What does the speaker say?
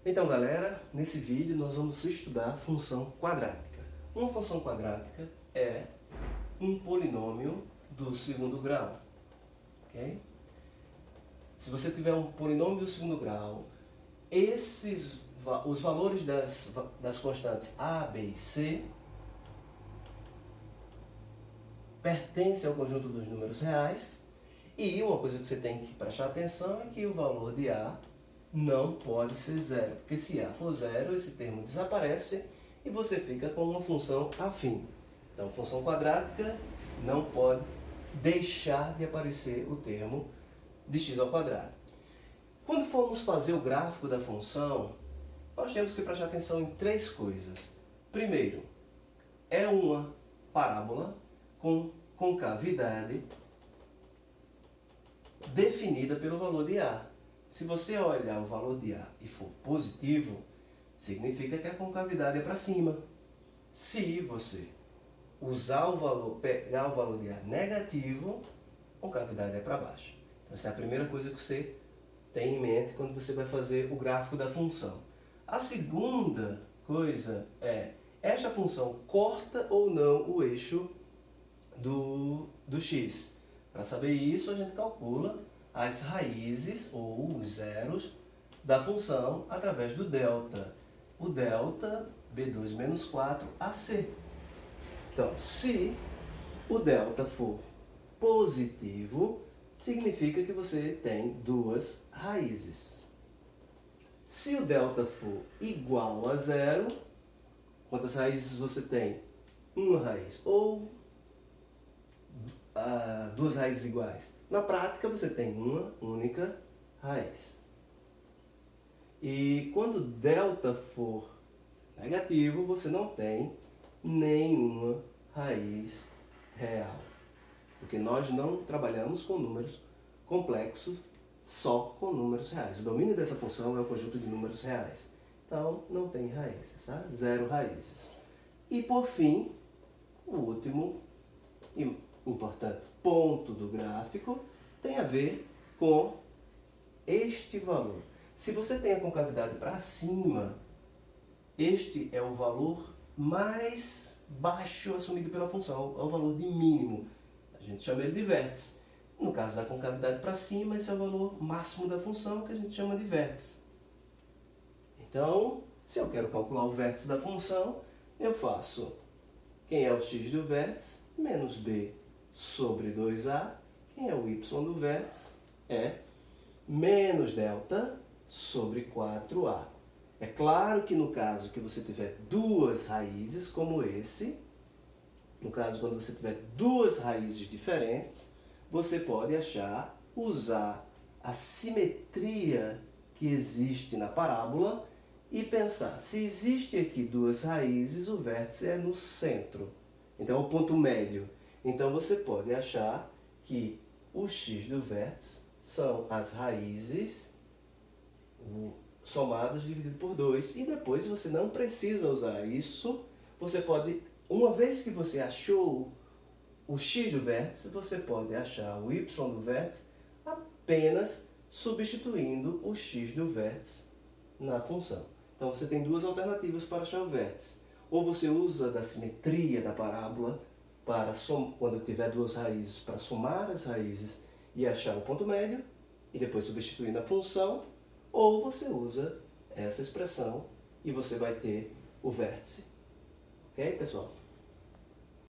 Então, galera, nesse vídeo nós vamos estudar função quadrática. Uma função quadrática é um polinômio do segundo grau, ok? Se você tiver um polinômio do segundo grau, os valores das constantes a, b e c pertencem ao conjunto dos números reais, e uma coisa que você tem que prestar atenção é que o valor de a não pode ser zero, porque se a for zero, esse termo desaparece e você fica com uma função afim. Então, função quadrática não pode deixar de aparecer o termo de x ao quadrado. Quando formos fazer o gráfico da função, nós temos que prestar atenção em três coisas. Primeiro, é uma parábola com concavidade definida pelo valor de a. Se você olhar o valor de a e for positivo, significa que a concavidade é para cima. Se você pegar o valor de a negativo, a concavidade é para baixo. Então, essa é a primeira coisa que você tem em mente quando você vai fazer o gráfico da função. A segunda coisa é, esta função corta ou não o eixo do x. Para saber isso, a gente calcula as raízes ou os zeros da função através do delta. O delta b2 menos 4ac. Então, se o delta for positivo, significa que você tem duas raízes. Se o delta for igual a zero, quantas raízes você tem? Uma raiz ou duas raízes iguais. Na prática, você tem uma única raiz. E quando delta for negativo, você não tem nenhuma raiz real. Porque nós não trabalhamos com números complexos, só com números reais. O domínio dessa função é o conjunto de números reais. Então, não tem raízes, tá? Zero raízes. E, por fim, o último e importante ponto do gráfico tem a ver com este valor. Se você tem a concavidade para cima, este é o valor mais baixo assumido pela função, é o valor de mínimo. A gente chama ele de vértice. No caso da concavidade para cima, esse é o valor máximo da função, que a gente chama de vértice. Então, se eu quero calcular o vértice da função, eu faço quem é o x do vértice, menos b sobre 2a. Quem é o y do vértice é menos delta sobre 4a. É claro que no caso que você tiver duas raízes, como esse, no caso quando você tiver duas raízes diferentes, você pode usar a simetria que existe na parábola e pensar, se existe aqui duas raízes, o vértice é no centro. Então, é o ponto médio. Então, você pode achar que o x do vértice são as raízes somadas dividido por 2. E depois você não precisa usar isso. Você pode, uma vez que você achou o x do vértice, você pode achar o y do vértice apenas substituindo o x do vértice na função. Então, você tem duas alternativas para achar o vértice. Ou você usa da simetria da parábola, quando tiver duas raízes, para somar as raízes e achar o ponto médio, e depois substituir na função, ou você usa essa expressão e você vai ter o vértice. Ok, pessoal?